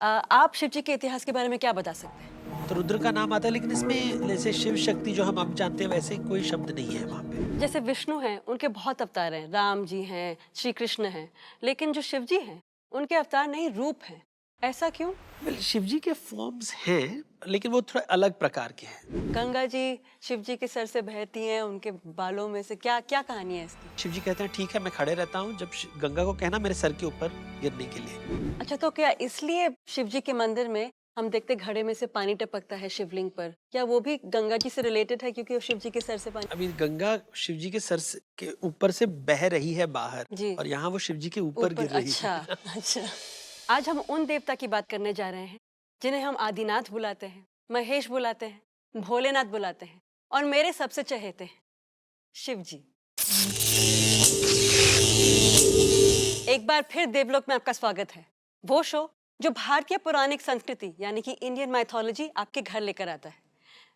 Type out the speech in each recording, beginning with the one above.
आप शिव जी के इतिहास के बारे में क्या बता सकते हैं? तो रुद्र का नाम आता है, लेकिन इसमें जैसे शिव शक्ति जो हम अब जानते हैं वैसे कोई शब्द नहीं है वहाँ पे। जैसे विष्णु हैं, उनके बहुत अवतार हैं, राम जी हैं, श्री कृष्ण हैं, लेकिन जो शिव जी हैं, उनके अवतार नहीं रूप हैं। ऐसा क्यों? शिव जी के फॉर्म्स हैं, लेकिन वो थोड़ा अलग प्रकार के हैं। गंगा जी शिव जी के सर से बहती हैं, उनके बालों में से क्या क्या कहानी है इसकी? शिव जी कहते हैं ठीक है मैं खड़े रहता हूँ, जब गंगा को कहना मेरे सर के ऊपर गिरने के लिए। अच्छा, तो क्या इसलिए शिव जी के मंदिर में हम देखते घड़े में से पानी टपकता है शिवलिंग पर? क्या वो भी गंगा जी से रिलेटेड है क्योंकि वो शिव जी के सर से पानी? अभी गंगा शिव जी के के ऊपर से बह रही है बाहर, जी। और यहाँ वो शिव जी के ऊपर गिर रही अच्छा, है। अच्छा। आज हम उन देवता की बात करने जा रहे हैं जिन्हें हम आदिनाथ बुलाते हैं, महेश बुलाते हैं, भोलेनाथ बुलाते हैं और मेरे सबसे चहेते हैं शिव जी। एक बार फिर देवलोक में आपका स्वागत है। वो शो जो भारतीय पौराणिक संस्कृति यानी कि इंडियन माइथोलॉजी आपके घर लेकर आता है।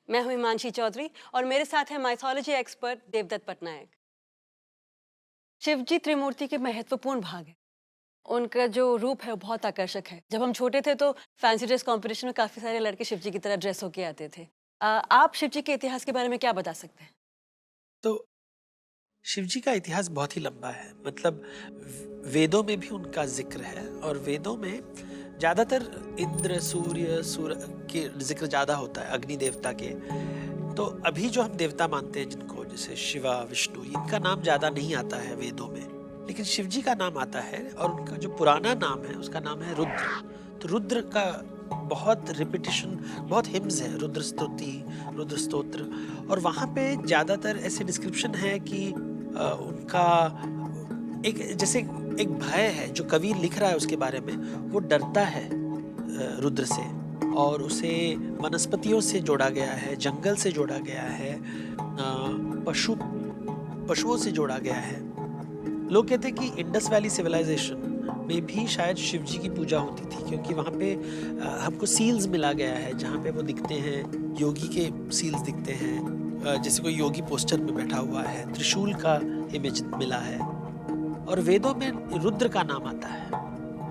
मैं हूं हिमांशी चौधरी और मेरे साथ है माइथोलॉजी एक्सपर्ट देवदत्त पटनायक। शिव जी त्रिमूर्ति के महत्वपूर्ण भाग है। उनका जो रूप है वो बहुत आकर्षक है। जब हम छोटे थे तो फैंसी ड्रेस कंपटीशन में काफी सारे लड़के शिव जी की तरह ड्रेस होके आते थे। आप शिव जी के इतिहास के बारे में क्या बता सकते हैं? तो शिव जी का इतिहास बहुत ही लंबा है, मतलब वेदों में भी उनका जिक्र है, और वेदों में ज्यादातर इंद्र सूर्य के जिक्र ज्यादा होता है, अग्नि देवता के। तो अभी जो हम देवता मानते हैं जिनको, जैसे शिवा विष्णु, इनका नाम ज्यादा नहीं आता है वेदों में, लेकिन शिव जी का नाम आता है, और उनका जो पुराना नाम है उसका नाम है रुद्र। तो रुद्र का बहुत रिपीटिशन, बहुत हिम्स है, रुद्र स्तुति, रुद्र स्तोत्र, और वहाँ पे ज्यादातर ऐसे डिस्क्रिप्शन है कि उनका एक जैसे एक भय है, जो कवि लिख रहा है उसके बारे में, वो डरता है रुद्र से, और उसे वनस्पतियों से जोड़ा गया है, जंगल से जोड़ा गया है, पशुओं से जोड़ा गया है। लोग कहते हैं कि इंडस वैली सिविलाइजेशन में भी शायद शिव जी की पूजा होती थी, क्योंकि वहाँ पे हमको सील्स मिला गया है, जहाँ पे वो दिखते हैं, योगी के सील्स दिखते हैं, जैसे कोई योगी पोस्टर में बैठा हुआ है, त्रिशूल का इमेज मिला है, और वेदों में रुद्र का नाम आता है।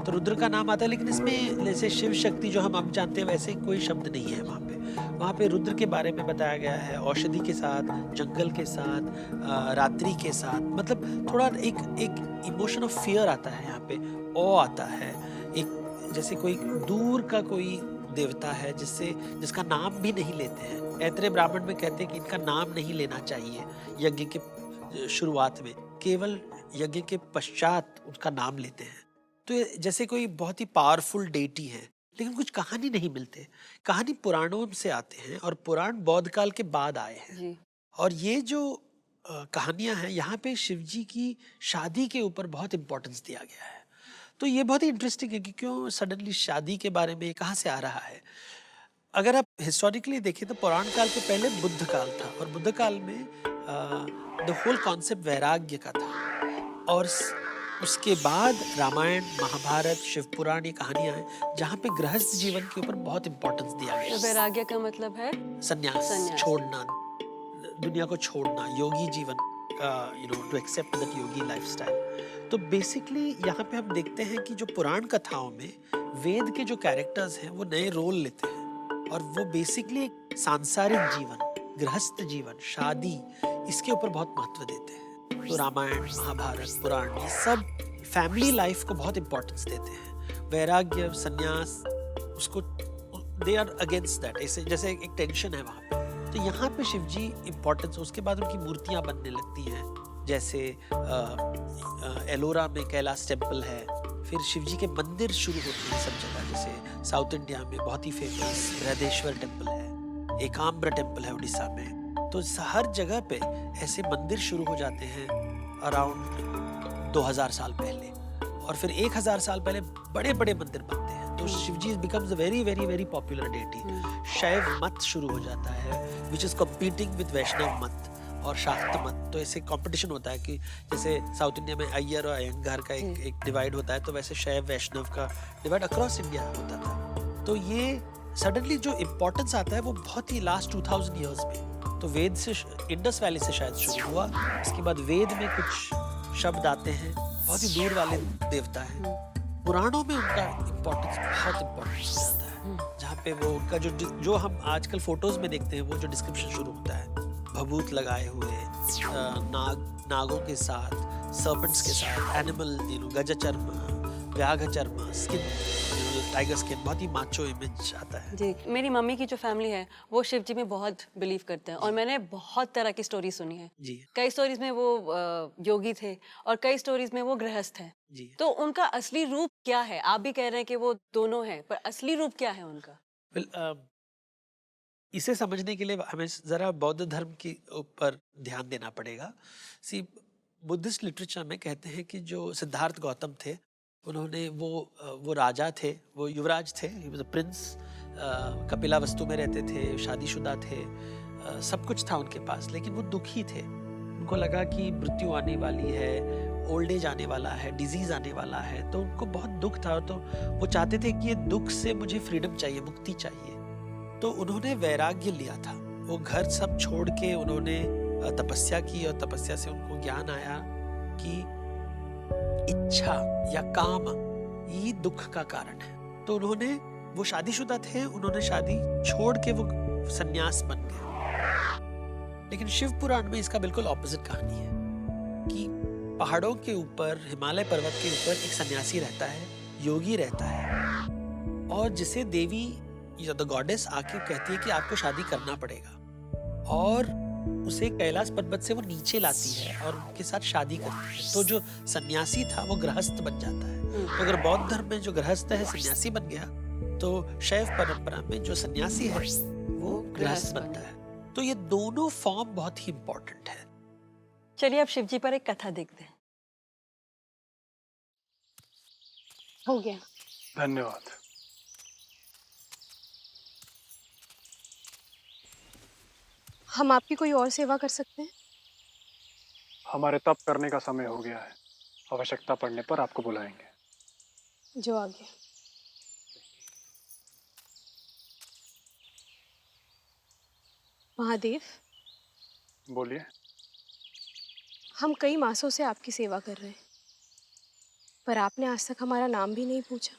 तो रुद्र का नाम आता है, लेकिन इसमें जैसे शिव शक्ति जो हम अब जानते हैं वैसे कोई शब्द नहीं है वहाँ पे। वहाँ पे रुद्र के बारे में बताया गया है, औषधि के साथ, जंगल के साथ, रात्रि के साथ, मतलब थोड़ा एक इमोशन ऑफ फियर आता है यहाँ पे, ऑ आता है, एक जैसे कोई दूर का कोई देवता है जिसका नाम भी नहीं लेते हैं। ऐत्रेय ब्राह्मण में कहते हैं कि इनका नाम नहीं लेना चाहिए यज्ञ के शुरुआत में, केवल यज्ञ के पश्चात उसका नाम लेते हैं। तो ये जैसे कोई बहुत ही पावरफुल डेटी है, लेकिन कुछ कहानी नहीं मिलते। कहानी पुराणों से आते हैं, और पुराण बौद्ध काल के बाद आए हैं जी। और ये जो कहानियां हैं, यहाँ पे शिव जी की शादी के ऊपर बहुत इंपॉर्टेंस दिया गया है। तो ये बहुत ही इंटरेस्टिंग है कि क्यों सडनली शादी के बारे में कहाँ से आ रहा है। अगर आप हिस्टोरिकली देखें तो पुराण काल के पहले बुद्ध काल था, और बुद्ध काल में द होल कॉन्सेप्ट वैराग्य का था, और उसके बाद रामायण, महाभारत, शिव पुराण, ये कहानियां हैं जहाँ पे गृहस्थ जीवन के ऊपर बहुत इंपॉर्टेंस दिया गया तो है। वैराग्य का मतलब है संन्यास, संन्यास। छोड़ना, दुनिया को छोड़ना, योगी जीवन का, to accept that yogi lifestyle. तो बेसिकली यहाँ पे हम देखते हैं कि जो पुराण कथाओं में वेद के जो कैरेक्टर्स हैं वो नए रोल लेते हैं, और वो बेसिकली सांसारिक जीवन, गृहस्थ जीवन, शादी, इसके ऊपर बहुत महत्व देते हैं। तो रामायण, महाभारत, पुराण, ये सब फैमिली लाइफ को बहुत इंपॉर्टेंस देते हैं। वैराग्य, संन्यास, उसको दे आर अगेंस्ट दैट, ऐसे जैसे एक टेंशन है वहाँ पे। तो यहाँ पे शिव जी इंपॉर्टेंस, उसके बाद उनकी मूर्तियाँ बनने लगती हैं, जैसे एलोरा में कैलाश टेम्पल है, फिर शिव जी के मंदिर शुरू होते हैं सब जगह, जैसे साउथ इंडिया में बहुत ही फेमस बृहदेश्वर टेम्पल है, एकाम्र टेम्पल है उड़ीसा में। तो हर जगह पे ऐसे मंदिर शुरू हो जाते हैं अराउंड 2000 साल पहले, और फिर 1000 साल पहले बड़े बड़े मंदिर बनते हैं। तो Shiva ji becomes a very very very popular deity. Shaiva मत शुरू हो जाता है, which is competing with Vaishnava मत और शाक्त मत। तो ऐसे कंपटीशन होता है कि जैसे साउथ इंडिया में अय्यर और अयंगार का एक डिवाइड होता है, तो वैसे शैव वैष्णव का डिवाइड अक्रॉस इंडिया होता था। तो ये सडनली जो इम्पोर्टेंस आता है वो बहुत ही लास्ट 2000 ईयर्स में, तो वेद से, इंडस वैली से शायद शुरू हुआ। इसके बाद वेद में कुछ शब्द आते हैं, बहुत ही दूर वाले देवता हैं, पुराणों में उनका इम्पोर्टेंस बहुत इम्पोर्टेंस जाता है, जहाँ पे वो उनका जो हम आजकल फोटोज में देखते हैं, वो जो डिस्क्रिप्शन शुरू होता है भभूत लगाए हुए, नागों के साथ, सर्पेंट्स के साथ, एनिमल गज चर्म, व्याघ चर्म, स्किन, टाइगर स्किन, बहुत ही माचो इमेज आता है। जी, मेरी मम्मी की जो फैमिली है वो शिव जी में बहुत बिलीव करते हैं और मैंने बहुत तरह की स्टोरी सुनी है। जी कई स्टोरीज में वो योगी थे और कई स्टोरीज में वो गृहस्थ हैं। जी। तो उनका असली रूप क्या है? आप भी कह रहे हैं कि वो दोनों हैं, पर असली रूप क्या है उनका? Well, इसे समझने के लिए हमें जरा बौद्ध धर्म के ऊपर ध्यान देना पड़ेगा। सी, बुद्धिस्ट लिटरेचर में कहते हैं कि जो सिद्धार्थ गौतम थे, उन्होंने वो राजा थे, वो युवराज थे, ही वाज अ प्रिंस, कपिलावस्तु में रहते थे, शादीशुदा थे, सब कुछ था उनके पास, लेकिन वो दुखी थे। उनको लगा कि मृत्यु आने वाली है, ओल्ड एज आने वाला है, डिजीज आने वाला है, तो उनको बहुत दुख था। तो वो चाहते थे कि ये दुख से मुझे फ्रीडम चाहिए, मुक्ति चाहिए। तो उन्होंने वैराग्य लिया था। वो घर सब छोड़ के उन्होंने तपस्या की, और तपस्या से उनको ज्ञान आया कि इच्छा या काम ये दुख का कारण है। तो उन्होंने, वो शादीशुदा थे, उन्होंने शादी छोड़ के वो सन्यास बन गए। लेकिन शिव पुराण में इसका बिल्कुल ऑपोजिट कहानी है कि पहाड़ों के ऊपर, हिमालय पर्वत के ऊपर एक सन्यासी रहता है, योगी रहता है, और जिसे देवी या द गॉडेस आके कहती है कि आपको शादी करना पड़ेगा, और उसे कैलाश पर्वत से वो नीचे लाती है और उनके साथ शादी करती है। तो जो सन्यासी था वो गृहस्थ बन जाता है। तो अगर बौद्ध धर्म में जो गृहस्थ है सन्यासी बन गया, तो शैव परंपरा में जो सन्यासी है वो गृहस्थ बनता है। तो ये दोनों फॉर्म बहुत ही इंपॉर्टेंट है। चलिए अब शिव जी पर एक कथा देखते हैं। हो गया। धन्यवाद। हम आपकी कोई और सेवा कर सकते हैं? हमारे तप करने का समय हो गया है। आवश्यकता पड़ने पर आपको बुलाएंगे। जो आगे। महादेव, बोलिए। हम कई मासों से आपकी सेवा कर रहे हैं, पर आपने आज तक हमारा नाम भी नहीं पूछा।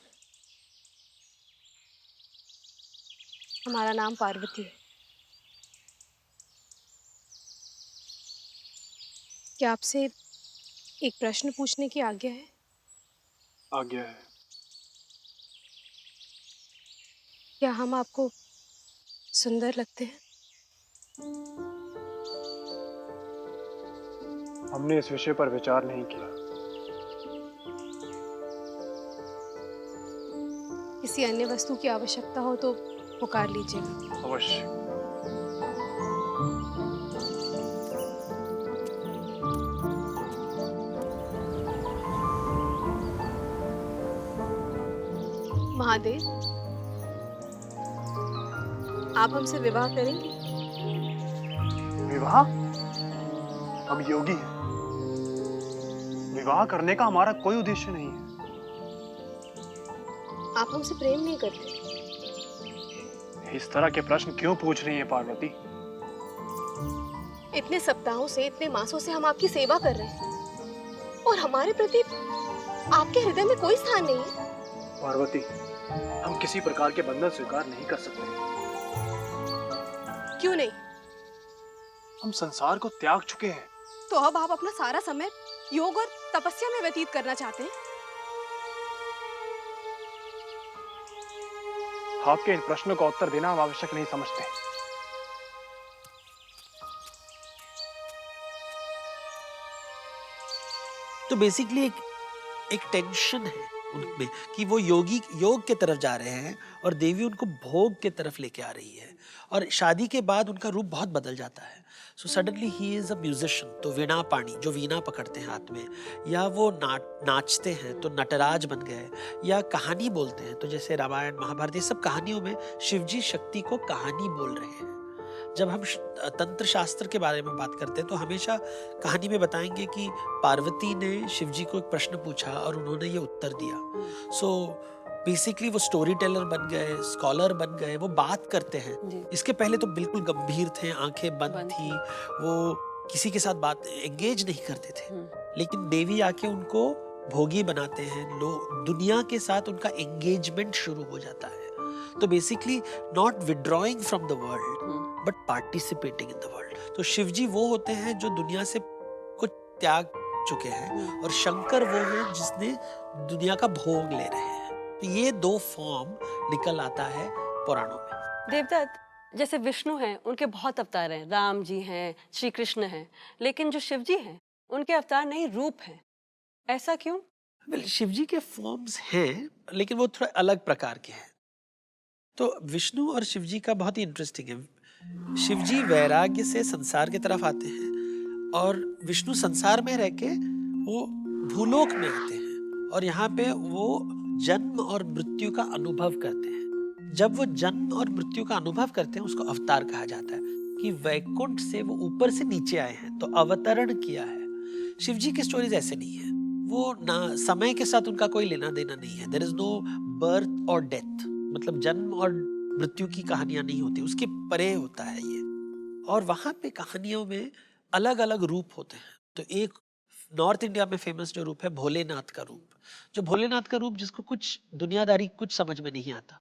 हमारा नाम पार्वती है। क्या आपसे एक प्रश्न पूछने की आज्ञा है? आज्ञा है। क्या हम आपको सुंदर लगते हैं? हमने इस विषय पर विचार नहीं किया। किसी अन्य वस्तु की आवश्यकता हो तो पुकार लीजिएगा। अवश्य। महादेव, आप हमसे विवाह करेंगे? विवाह? हम योगी हैं। विवाह करने का हमारा कोई उद्देश्य नहीं है। आप हमसे प्रेम नहीं करते? इस तरह के प्रश्न क्यों पूछ रही हैं पार्वती? इतने सप्ताहों से, इतने मासों से हम आपकी सेवा कर रहे हैं और हमारे प्रति आपके हृदय में कोई स्थान नहीं है। पार्वती, हम किसी प्रकार के बंधन स्वीकार नहीं कर सकते। क्यों नहीं? हम संसार को त्याग चुके हैं। तो अब आप अपना सारा समय योग और तपस्या में व्यतीत करना चाहते हैं? आपके इन प्रश्नों का उत्तर देना हम आवश्यक नहीं समझते। तो बेसिकली एक टेंशन है उनमें कि वो योग के तरफ जा रहे हैं और देवी उनको भोग के तरफ लेके आ रही है, और शादी के बाद उनका रूप बहुत बदल जाता है। So suddenly he is a musician, तो वीणा पाणी, जो वीणा पकड़ते हैं हाथ में, या वो नाचते हैं तो नटराज बन गए, या कहानी बोलते हैं, तो जैसे रामायण महाभारत, ये सब कहानियों में शिवजी शक्ति को कहानी बोल रहे हैं। जब हम तंत्र शास्त्र के बारे में बात करते हैं तो हमेशा कहानी में बताएंगे कि पार्वती ने शिवजी को एक प्रश्न पूछा और उन्होंने ये उत्तर दिया। सो बेसिकली वो स्टोरी टेलर बन गए, स्कॉलर बन गए, वो बात करते हैं। इसके पहले तो बिल्कुल गंभीर थे, आंखें बंद थी, वो किसी के साथ बात एंगेज नहीं करते थे। लेकिन देवी आके उनको भोगी बनाते हैं, लोग दुनिया के साथ उनका एंगेजमेंट शुरू हो जाता है। तो basically not withdrawing from the world but participating in the world. तो शिव जी वो होते हैं जो दुनिया से कुछ त्याग चुके हैं, और शंकर वो हैं जिसने दुनिया का भोग ले रहे हैं। तो ये दो फॉर्म निकल आता है पुराणों में। देवदत्त, जैसे विष्णु हैं, उनके बहुत अवतार हैं, राम जी हैं, श्री कृष्ण हैं, लेकिन जो शिव जी हैं उनके अवतार नहीं, रूप हैं। ऐसा क्यों? शिव जी के फॉर्म्स हैं, लेकिन वो थोड़ा अलग प्रकार के हैं। तो विष्णु और शिव जी का बहुत ही इंटरेस्टिंग है। शिव जी वैराग्य से संसार की तरफ आते हैं, और विष्णु संसार में रह के वो भूलोक में आते हैं, और यहाँ पे वो जन्म और मृत्यु का अनुभव करते हैं। जब वो जन्म और मृत्यु का अनुभव करते हैं उसको अवतार कहा जाता है, कि वैकुंठ से वो ऊपर से नीचे आए हैं, तो अवतरण किया है। शिव जी की स्टोरीज ऐसे नहीं है, वो ना समय के साथ उनका कोई लेना देना नहीं है। देयर इज नो बर्थ और डेथ, मतलब जन्म और मृत्यु की कहानियां नहीं होती, उसके परे होता है ये। और वहां पे कहानियों में अलग अलग रूप होते हैं। तो एक नॉर्थ इंडिया में फेमस जो रूप है भोलेनाथ का रूप, जो भोलेनाथ का रूप जिसको कुछ दुनियादारी कुछ समझ में नहीं आता।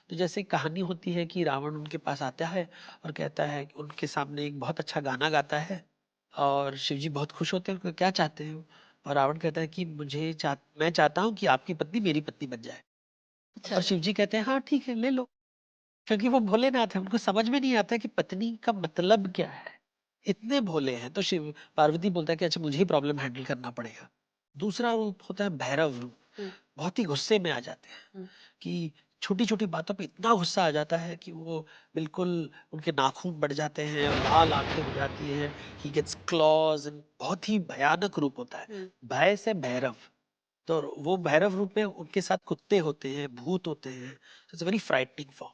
तो जैसे कहानी होती है कि रावण उनके पास आता है और कहता है कि उनके सामने एक बहुत अच्छा गाना गाता है, और शिव जी बहुत खुश होते हैं, उनको क्या चाहते हैं, और रावण कहता है कि मैं चाहता हूँ कि आपकी पत्नी मेरी पत्नी बन जाए। और शिव जी कहते हैं हाँ ठीक है ले लो, क्योंकि वो भोलेनाथ है, उनको समझ में नहीं आता कि पत्नी का मतलब क्या है, इतने भोले हैं। तो शिव पार्वती बोलता है कि अच्छा मुझे ही प्रॉब्लम हैंडल करना पड़ेगा। दूसरा रूप होता है भैरव रूप, बहुत ही गुस्से में आ जाते हैं, कि छोटी छोटी बातों पे इतना गुस्सा आ जाता है कि वो बिल्कुल उनके नाखून बढ़ जाते हैं और लाल आंखें हो जाती हैं, ही गेट्स क्लॉज, बहुत ही भयानक रूप होता है। भय से भैरव, तो वो भैरव रूप में उनके साथ कुत्ते होते हैं, भूत होते हैं, इट्स वेरी फ्राइटनिंग फॉर्म।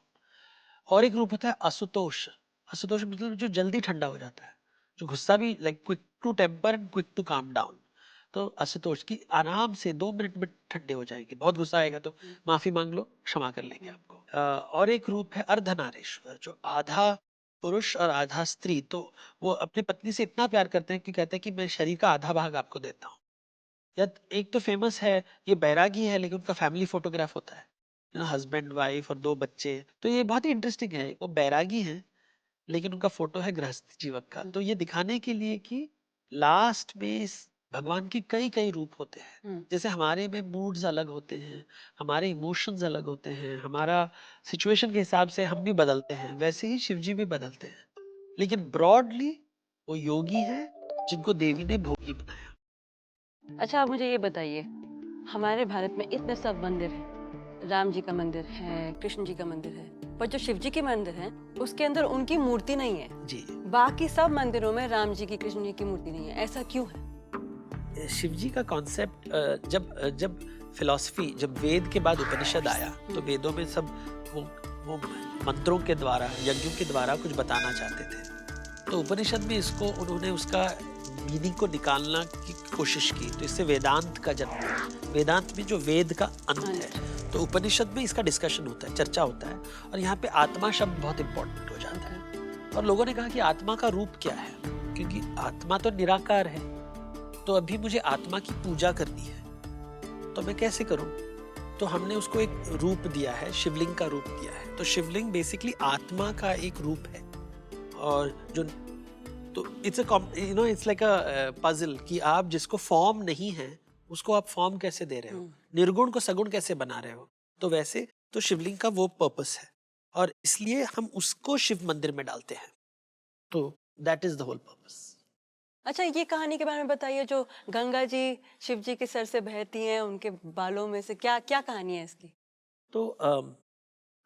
और एक रूप होता है असुतोष। असुतोष मतलब जो जल्दी ठंडा हो जाता है, जो गुस्सा भी like quick to temper and quick to calm down. तो असुतोष की आराम से 2 मिनट में ठंडे हो जाएंगे, बहुत गुस्सा आएगा तो माफी मांग लो, क्षमा कर लेंगे आपको। और एक रूप है अर्धनारेश्वर, जो आधा पुरुष और आधा स्त्री। तो वो अपनी पत्नी से इतना प्यार करते हैं कि कहते हैं कि मैं शरीर का आधा भाग आपको देता हूँ। या एक तो फेमस है, ये बैरागी है लेकिन उनका फैमिली फोटोग्राफ होता है, हस्बैंड वाइफ और 2 बच्चे। तो ये बहुत ही इंटरेस्टिंग है, वो बैरागी हैं लेकिन उनका फोटो है गृहस्थ जीवन का। तो ये दिखाने के लिए कि लास्ट में भगवान की कई कई रूप होते हैं। जैसे हमारे में मूड्स अलग होते हैं, हमारे इमोशंस अलग होते हैं, हमारा सिचुएशन के हिसाब से हम भी बदलते हैं, वैसे ही शिव जी भी बदलते हैं। लेकिन ब्रॉडली वो योगी है जिनको देवी ने भोगी बनाया। अच्छा, आप मुझे ये बताइए, हमारे भारत में इतने सब मंदिर हैं, राम जी का मंदिर है, कृष्ण जी का मंदिर है, पर जो शिव जी के मंदिर हैं उसके अंदर उनकी मूर्ति नहीं है जी, बाकी सब मंदिरों में राम जी की, कृष्ण जी की मूर्ति नहीं है। ऐसा क्यों है? शिव जी का कॉन्सेप्ट जब फिलॉसफी, जब वेद के बाद उपनिषद आया, तो वेदों में सब वो मंत्रों के द्वारा, यज्ञों के द्वारा कुछ बताना चाहते थे। तो उपनिषद में इसको उन्होंने उसका मीनिंग को निकालना की कोशिश की, तो इससे वेदांत का जन्म हुआ। वेदांत में जो वेद का अंत है, तो उपनिषद में इसका डिस्कशन होता है, चर्चा होता है, और यहाँ पे आत्मा शब्द बहुत इंपॉर्टेंट हो जाता है। और लोगों ने कहा कि आत्मा का रूप क्या है, क्योंकि आत्मा तो निराकार है, तो अभी मुझे आत्मा की पूजा करनी है, तो मैं कैसे करूं? तो हमने उसको एक रूप दिया है, शिवलिंग का रूप दिया है। तो शिवलिंग बेसिकली आत्मा का एक रूप है। और जो तो इट्स लाइक अ पजल, कि आप जिसको फॉर्म नहीं है उसको आप फॉर्म कैसे दे रहे हो, निर्गुण को सगुण कैसे बना रहे हो। तो वैसे तो शिवलिंग का वो पर्पस है, और इसलिए हम उसको शिव मंदिर में डालते हैं। तो that is the whole purpose. अच्छा, ये कहानी के बारे में बताइए, जो गंगा जी शिव जी के सर से बहती हैं, उनके बालों में से क्या क्या कहानी है इसकी? तो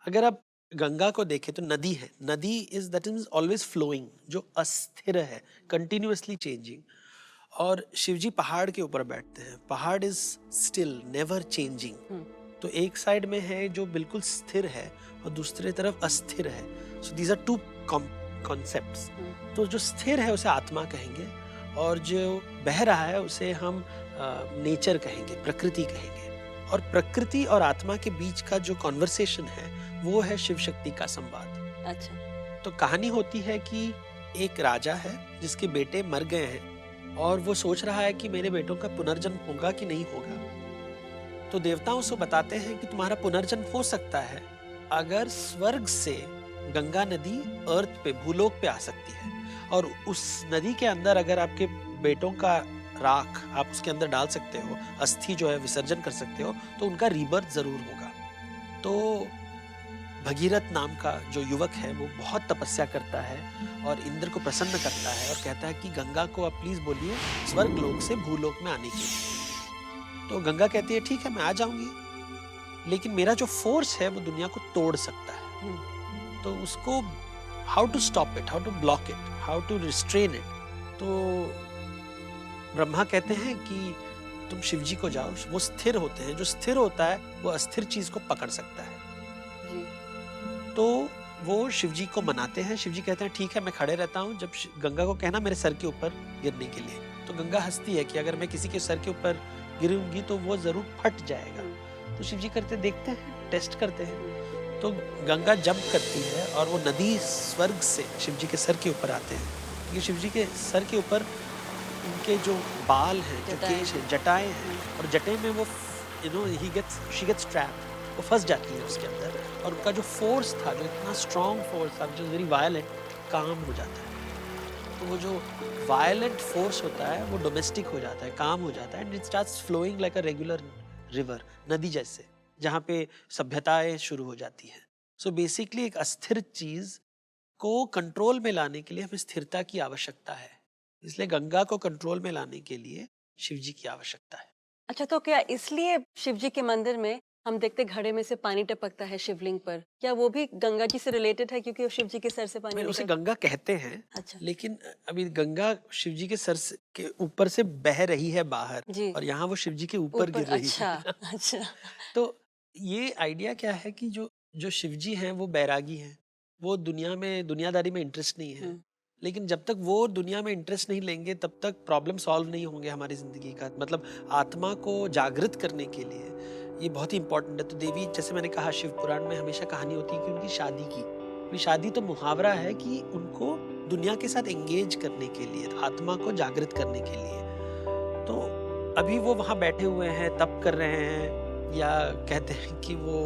अगर आप गंगा को देखें तो नदी है, नदी is that is always flowing, जो अस्थिर है, कंटिन्यूअसली चेंजिंग। और शिवजी पहाड़ के ऊपर बैठते हैं, पहाड़ इज स्टिल, नेवर चेंजिंग। तो एक साइड में है जो बिल्कुल स्थिर है और दूसरी तरफ अस्थिर है। So these are two concepts. तो जो स्थिर है उसे आत्मा कहेंगे, और जो बह रहा है उसे हम नेचर कहेंगे, प्रकृति कहेंगे। और प्रकृति और आत्मा के बीच का जो कॉन्वर्सेशन है वो है शिव शक्ति का संवाद। अच्छा। तो कहानी होती है कि एक राजा है जिसके बेटे मर गए हैं, और वो सोच रहा है कि मेरे बेटों का पुनर्जन्म होगा कि नहीं होगा। तो देवता उसको बताते हैं कि तुम्हारा पुनर्जन्म हो सकता है अगर स्वर्ग से गंगा नदी अर्थ पे, भूलोक पे आ सकती है, और उस नदी के अंदर अगर आपके बेटों का राख आप उसके अंदर डाल सकते हो, अस्थि जो है विसर्जन कर सकते हो, तो उनका रीबर्थ जरूर होगा। तो भगीरथ नाम का जो युवक है वो बहुत तपस्या करता है और इंद्र को प्रसन्न करता है और कहता है कि गंगा को आप प्लीज बोलिए स्वर्ग लोक से भूलोक में आने के लिए। तो गंगा कहती है ठीक है मैं आ जाऊंगी, लेकिन मेरा जो फोर्स है वो दुनिया को तोड़ सकता है। तो उसको how to stop it, how to block it, how to restrain it. तो ब्रह्मा कहते हैं कि तुम शिव जी को जाओ, वो स्थिर होते हैं, जो स्थिर होता है वो अस्थिर चीज को पकड़ सकता है। तो वो शिव जी को मनाते हैं। शिव जी कहते हैं ठीक है मैं खड़े रहता हूँ, जब गंगा को कहना मेरे सर के ऊपर गिरने के लिए। तो गंगा हंसती है कि अगर मैं किसी के सर के ऊपर गिरूंगी तो वो जरूर फट जाएगा। तो शिव जी करते देखते हैं, टेस्ट करते हैं। तो गंगा जंप करती है और वो नदी स्वर्ग से शिव जी के सर के ऊपर आते हैं, क्योंकि शिव जी के सर के ऊपर उनके जो बाल हैं, जो केश है, जटाएं हैं, और जटे में वो शी गेट्स ट्रैप्ड, वो फंस जाती है उसके अंदर, और उनका जो फोर्स था, जो इतना स्ट्रॉन्ग फोर्स था, जो वेरी वायलेंट, काम हो जाता है। तो वो जो वायलेंट फोर्स होता है वो डोमेस्टिक हो जाता है, काम हो जाता है, and it starts flowing like a regular river, नदी जैसे, जहाँ पे सभ्यताएं शुरू हो जाती हैं। सो बेसिकली एक अस्थिर चीज को कंट्रोल में लाने के लिए हमें स्थिरता की आवश्यकता है, इसलिए गंगा को कंट्रोल में लाने के लिए शिव जी की आवश्यकता है। अच्छा, तो क्या इसलिए शिव जी के मंदिर में हम देखते घड़े में से पानी टपकता है शिवलिंग पर? क्या वो भी गंगा जी से रिलेटेड है क्योंकि वो शिव जी के सर से पानी उसे निकलता गंगा कहते हैं, अच्छा लेकिन अभी गंगा शिव जी के के ऊपर से बह रही है बाहर, जी और यहाँ वो शिव जी के ऊपर गिर रही अच्छा है। अच्छा तो ये आइडिया क्या है कि जो जो शिव जी हैं वो बैरागी हैं, वो दुनिया में दुनियादारी में इंटरेस्ट नहीं है। हम्म, लेकिन जब तक वो दुनिया में इंटरेस्ट नहीं लेंगे तब तक प्रॉब्लम सॉल्व नहीं होंगे हमारी जिंदगी का। मतलब आत्मा को जागृत करने के लिए ये बहुत ही इंपॉर्टेंट है। तो देवी, जैसे मैंने कहा, शिव पुराण में हमेशा कहानी होती है कि उनकी शादी की। अभी शादी तो मुहावरा है कि उनको दुनिया के साथ एंगेज करने के लिए, आत्मा को जागृत करने के लिए। तो अभी वो वहाँ बैठे हुए हैं, तप कर रहे हैं, या कहते हैं कि वो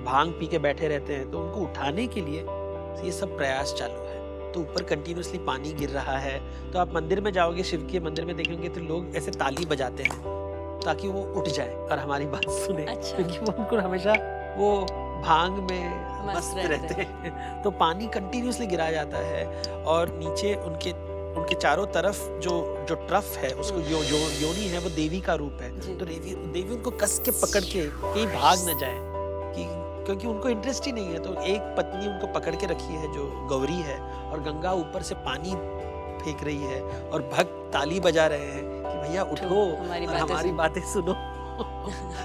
भांग पी के बैठे रहते हैं, तो उनको उठाने के लिए ये सब प्रयास चालू है। तो ऊपर कंटिन्यूअसली पानी गिर रहा है। तो आप मंदिर में जाओगे, शिव के मंदिर में देखेंगे तो लोग ऐसे ताली बजाते हैं ताकि वो उठ जाए और हमारी बात सुने। अच्छा। क्योंकि वो उनको हमेशा वो भांग में मस्त मस्त रहते हैं। तो पानी कंटिन्यूअसली गिराया जाता है, और नीचे उनके उनके चारों तरफ जो जो ट्रफ है, उसको जो योनि है, वो देवी का रूप है। जी। तो देवी उनको कस के पकड़ के कहीं भाग न जाए, कि क्योंकि उनको इंटरेस्ट ही नहीं है। तो एक पत्नी उनको पकड़ के रखी है जो गौरी है, और गंगा ऊपर से पानी फेंक रही है, और भक्त ताली बजा रहे हैं कि भैया उठो हमारी और बातें हमारी सुनो। बातें सुनो।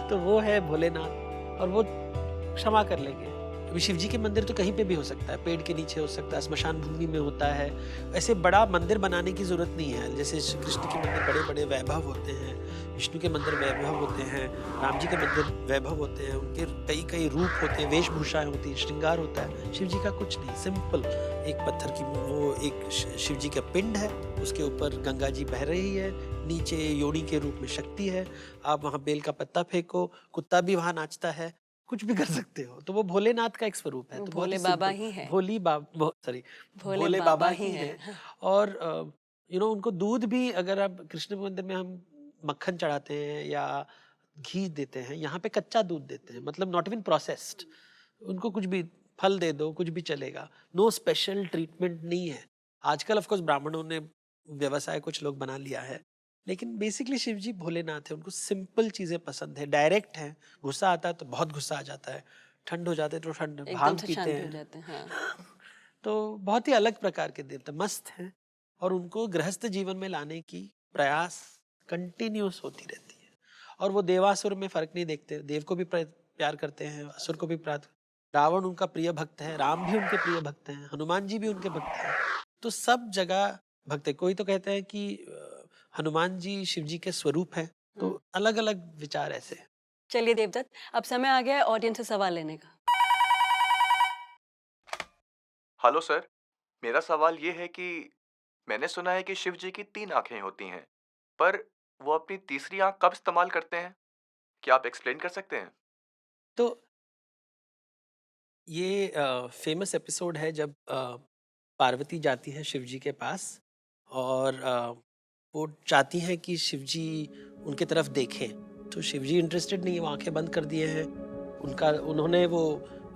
तो वो है भोलेनाथ, और वो क्षमा कर लेंगे। अभी शिव जी के मंदिर तो कहीं पे भी हो सकता है, पेड़ के नीचे हो सकता है, स्मशान भूमि में होता है। ऐसे बड़ा मंदिर बनाने की जरूरत नहीं है। जैसे श्री कृष्ण के मंदिर बड़े बड़े वैभव होते हैं, विष्णु के मंदिर वैभव होते हैं, राम जी के मंदिर वैभव होते हैं, उनके कई कई रूप होते हैं, वेशभूषाएं होती हैं, श्रृंगार होता है। शिव जी का कुछ नहीं, सिंपल एक पत्थर की वो एक शिव जी का पिंड है, उसके ऊपर गंगा जी बह रही है, नीचे योनि के रूप में शक्ति है। आप वहाँ बेल का पत्ता फेंको, कुत्ता भी वहाँ नाचता है, कुछ भी कर सकते हो। तो वो भोलेनाथ का एक स्वरूप है। तो बहुत भोले ही बाबा सिंपल, ही है। भोले बाबा ही है। है। और उनको दूध भी, अगर आप कृष्ण मंदिर में हम मक्खन चढ़ाते हैं या घी देते हैं, यहाँ पे कच्चा दूध देते हैं, मतलब नॉट इवन प्रोसेस्ड। उनको कुछ भी फल दे दो, कुछ भी चलेगा, नो स्पेशल ट्रीटमेंट नहीं है। आजकल ऑफ कोर्स ब्राह्मणों ने व्यवसाय कुछ लोग बना लिया है, लेकिन बेसिकली शिव जी भोलेनाथ है, उनको सिंपल चीजें पसंद है, डायरेक्ट है। गुस्सा आता है तो बहुत गुस्सा आ जाता है, ठंड हो जाते है तो ठंड, एकदम भांग से पीते शांत हो हैं। जाते हैं। हाँ। तो बहुत ही अलग प्रकार के देवता, मस्त हैं, और उनको गृहस्थ जीवन में लाने की प्रयास कंटिन्यूस होती रहती है। और वो देवासुर में फर्क नहीं देखते, देव को भी प्यार करते हैं, असुर को भी प्यार। रावण उनका प्रिय भक्त है, राम भी उनके प्रिय भक्त हैं, हनुमान जी भी उनके भक्त हैं। तो सब जगह भक्त है। कोई तो कहते हैं कि हनुमान जी शिव जी के स्वरूप हैं। तो अलग अलग विचार ऐसे हैं। चलिए देवदत्त, अब समय आ गया है ऑडियंस से सवाल लेने का। हेलो सर, मेरा सवाल ये है कि मैंने सुना है कि शिव जी की 3 आँखें होती हैं, पर वो अपनी तीसरी आँख कब इस्तेमाल करते हैं? क्या आप एक्सप्लेन कर सकते हैं? तो ये फेमस एपिसोड है जब पार्वती जाती है शिव जी के पास और वो चाहती हैं कि शिव जी उनके तरफ देखें। तो शिव जी इंटरेस्टेड नहीं है, वो आंखें बंद कर दिए हैं।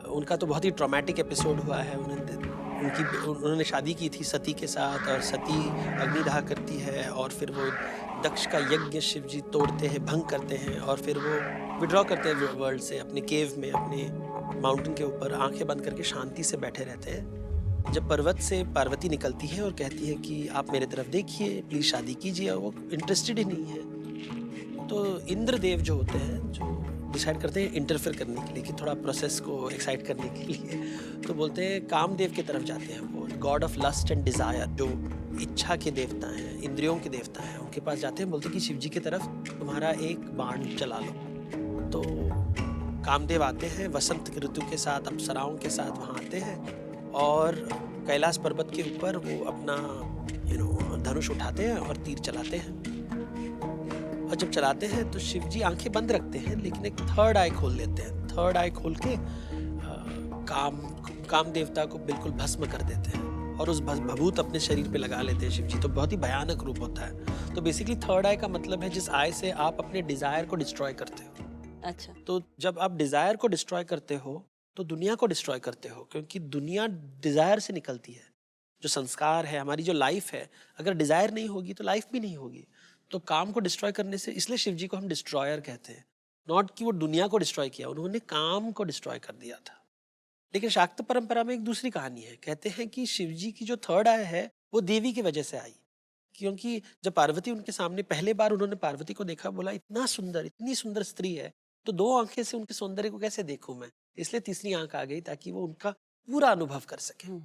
उनका तो बहुत ही ट्रॉमेटिक एपिसोड हुआ है। उन्होंने शादी की थी सती के साथ और सती अग्निदाह करती है और फिर वो दक्ष का यज्ञ शिव जी तोड़ते हैं, भंग करते हैं और फिर वो विड्रॉ करते हैं वर्ल्ड से, अपने केव में, अपने माउंटेन के ऊपर आंखें बंद करके शांति से बैठे रहते हैं। जब पर्वत से पार्वती निकलती है और कहती है कि आप मेरे तरफ देखिए, प्लीज शादी कीजिए, और वो इंटरेस्टेड ही नहीं है। तो इंद्रदेव जो होते हैं, जो डिसाइड करते हैं इंटरफेयर करने के लिए, कि थोड़ा प्रोसेस को एक्साइट करने के लिए, तो बोलते हैं कामदेव की तरफ जाते हैं। वो god of lust and desire, जो इच्छा के देवता हैं, इंद्रियों के देवता हैं, उनके पास जाते हैं। बोलते हैं कि शिव जी की तरफ तुम्हारा एक बाण चला लो। तो कामदेव आते हैं वसंत ऋतु के साथ, अप्सराओं के साथ वहाँ आते हैं और कैलाश पर्वत के ऊपर वो अपना धनुष उठाते हैं और तीर चलाते हैं। और जब चलाते हैं तो शिव जी आंखें बंद रखते हैं, लेकिन एक थर्ड आई खोल लेते हैं। थर्ड आई खोल के काम देवता को बिल्कुल भस्म कर देते हैं और उस भभूत अपने शरीर पे लगा लेते हैं शिव जी। तो बहुत ही भयानक रूप होता है। तो बेसिकली थर्ड आई का मतलब है जिस आई से आप अपने डिजायर को डिस्ट्रॉय करते हो। अच्छा। तो जब आप डिजायर को डिस्ट्रॉय करते हो तो दुनिया को डिस्ट्रॉय करते हो, क्योंकि दुनिया डिजायर से निकलती है। जो संस्कार है, हमारी जो लाइफ है, अगर डिजायर नहीं होगी तो लाइफ भी नहीं होगी। तो काम को डिस्ट्रॉय करने से, इसलिए शिव जी को हम डिस्ट्रॉयर कहते हैं। नॉट कि वो दुनिया को डिस्ट्रॉय किया, उन्होंने काम को डिस्ट्रॉय कर दिया था। लेकिन शाक्त परंपरा में एक दूसरी कहानी है। कहते हैं कि शिव जी की जो थर्ड आई है वो देवी की वजह से आई, क्योंकि जब पार्वती उनके सामने पहले बार उन्होंने पार्वती को देखा, बोला इतना सुंदर, इतनी सुंदर स्त्री है, तो 2 आंखें से उनके सौंदर्य को कैसे देखूं मैं। इसलिए तीसरी आंख आ गई ताकि वो उनका पूरा अनुभव कर सके।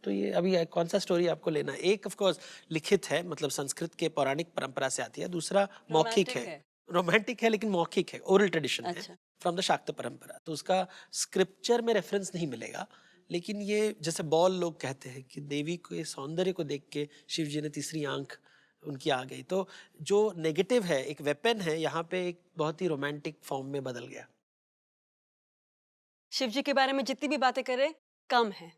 तो ये अभी कौन सा स्टोरी आपको लेना है? एक ऑफ कोर्स लिखित है, मतलब संस्कृत के पौराणिक परंपरा से आती है। दूसरा मौखिक है, रोमांटिक है लेकिन मौखिक है, ओरल ट्रेडिशन है फ्रॉम द शाक्त परंपरा। तो उसका स्क्रिप्चर में रेफरेंस नहीं मिलेगा, लेकिन ये जैसे बॉल लोग कहते हैं कि देवी के सौंदर्य को देख के शिव जी ने तीसरी आंख उनकी आ गई। तो जो नेगेटिव है, एक वेपन है, यहाँ पे एक बहुत ही रोमांटिक फॉर्म में बदल गया। शिव जी के बारे में जितनी भी बातें करें कम है,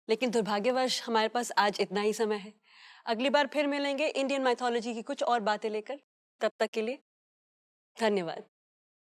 लेकिन दुर्भाग्यवश हमारे पास आज इतना ही समय है। अगली बार फिर मिलेंगे इंडियन माइथोलॉजी की कुछ और बातें लेकर। तब तक के लिए धन्यवाद।